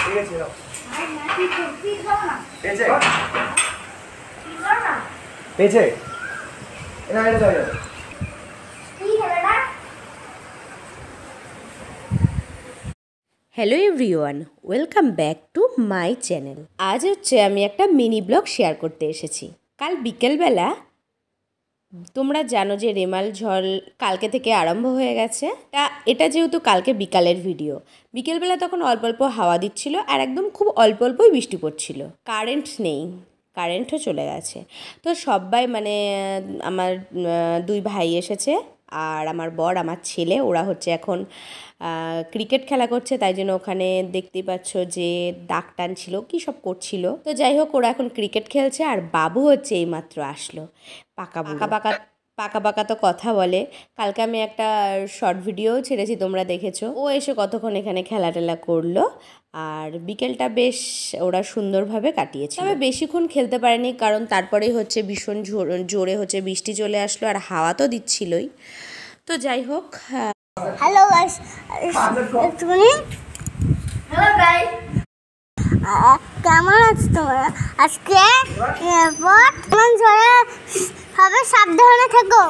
ঠিক আছে নাও পেয়েছে পেয়েছে এটা এটা দাও hello everyone, welcome back to my channel. আজ হচ্ছে আমি একটা মিনি ব্লগ শেয়ার করতে এসেছি। কাল বিকেলবেলা তোমরা জানো যে রেমাল ঝড় কালকে থেকে আরম্ভ হয়ে গেছে। এটা যেহেতু কালকে বিকালের ভিডিও, বিকেলবেলা তখন অল্প অল্প হাওয়া দিচ্ছিল আর একদম খুব অল্প অল্পই বৃষ্টি পড়ছিল। কারেন্ট নেই, কারেন্টও চলে গেছে। তো সবাই মানে আমার দুই ভাই এসেছে আর আমার বর, আমার ছেলে, ওরা হচ্ছে এখন ক্রিকেট খেলা করছে। তাই জন্য ওখানে দেখতেই পাচ্ছ যে ডাক টানছিল, কী সব করছিল। তো যাই হোক, ওরা এখন ক্রিকেট খেলছে আর বাবু হচ্ছে এইমাত্র আসলো। পাকা পাকা তো কথা বলে। কালকে আমি একটা শর্ট ভিডিও ছেড়েছি, তোমরা দেখেছো। ও এসে কতক্ষণ এখানে খেলা টেলা করলো আর বিকেলটা বেশ ওরা সুন্দরভাবে কাটিয়েছে। তবে বেশিক্ষণ খেলতে পারেনি, কারণ তারপরেই হচ্ছে ভীষণ জোরে হচ্ছে বৃষ্টি চলে আসলো আর হাওয়া তো দিচ্ছিলই। তো যাই হোক, হ্যালো গাইস, একটুখানি হ্যালো গাইস, কেমন আছো তোমরা? আজকে এয়ারপোর্ট ঝড়ে সবাই সাবধানে থেকো,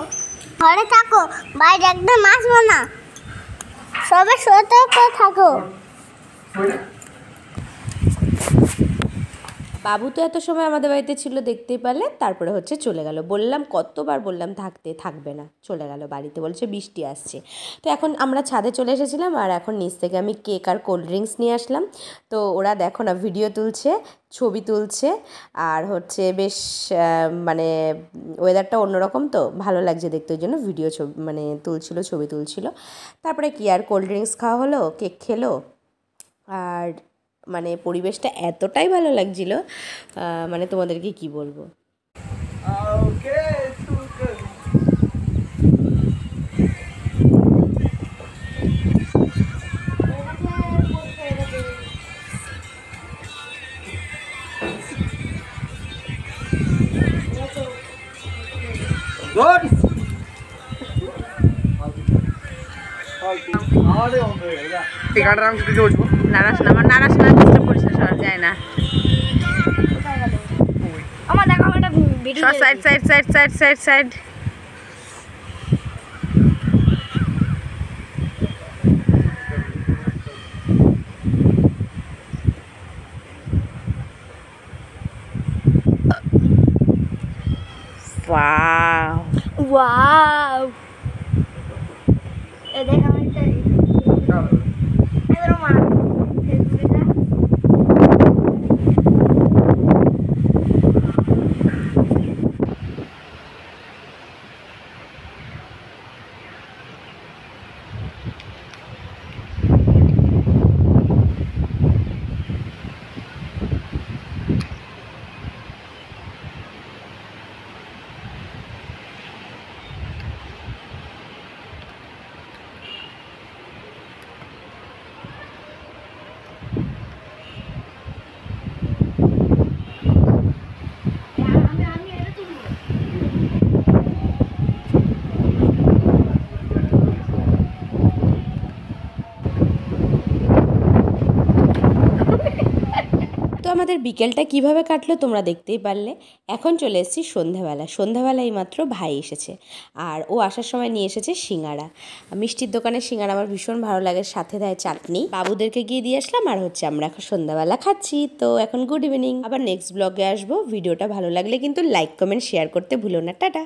ঘরে থাকো, বাইরে একদম আসবো না, সবাই সতর্ক থাকো। বাবু তো এত সময় আমাদের বাড়িতে ছিল, দেখতেই পারলে। তারপরে হচ্ছে চলে গেল। বললাম, কতবার বললাম থাকবে না, চলে গেল বাড়িতে, বলছে বৃষ্টি আসছে। তো এখন আমরা ছাদে চলে এসেছিলাম আর এখন নিচ থেকে আমি কেক আর কোল্ড ড্রিঙ্কস নিয়ে আসলাম। তো ওরা দেখো না ভিডিও তুলছে, ছবি তুলছে আর হচ্ছে বেশ মানে ওয়েদারটা অন্যরকম, তো ভালো লাগছে দেখতে, ওই জন্য ভিডিও ছবি মানে তুলছিল, ছবি তুলছিল। তারপরে কি আর কোল্ড ড্রিঙ্কস খাওয়া হলো, কেক খেলো আর মানে পরিবেশটা এতটাই ভালো লাগছিল, মানে তোমাদেরকে কি বলবো। যায় না। আমার দেখো একটা ভিডিও সাইড ওয়াও, এ দেখ আমার একটা এর মা তো আমাদের বিকেলটা কিভাবে কাটলো তোমরা দেখতেই পারলে। এখন চলে এসেছি সন্ধ্যাবেলা এইমাত্র ভাই এসেছে আর ও আসার সময় নিয়ে এসেছে সিঙ্গারা। মিষ্টির দোকানের সিঙ্গারা আমার ভীষণ ভালো লাগে, সাথে দেয় চাটনি। বাবুদেরকে গিয়ে দিয়ে আসলাম আর হচ্ছে আমরা এখন সন্ধ্যাবেলা খাচ্ছি। তো এখন গুড ইভিনিং, আবার নেক্সট ব্লগে আসবো। ভিডিওটা ভালো লাগলে কিন্তু লাইক কমেন্ট শেয়ার করতে ভুলো না। টাটা।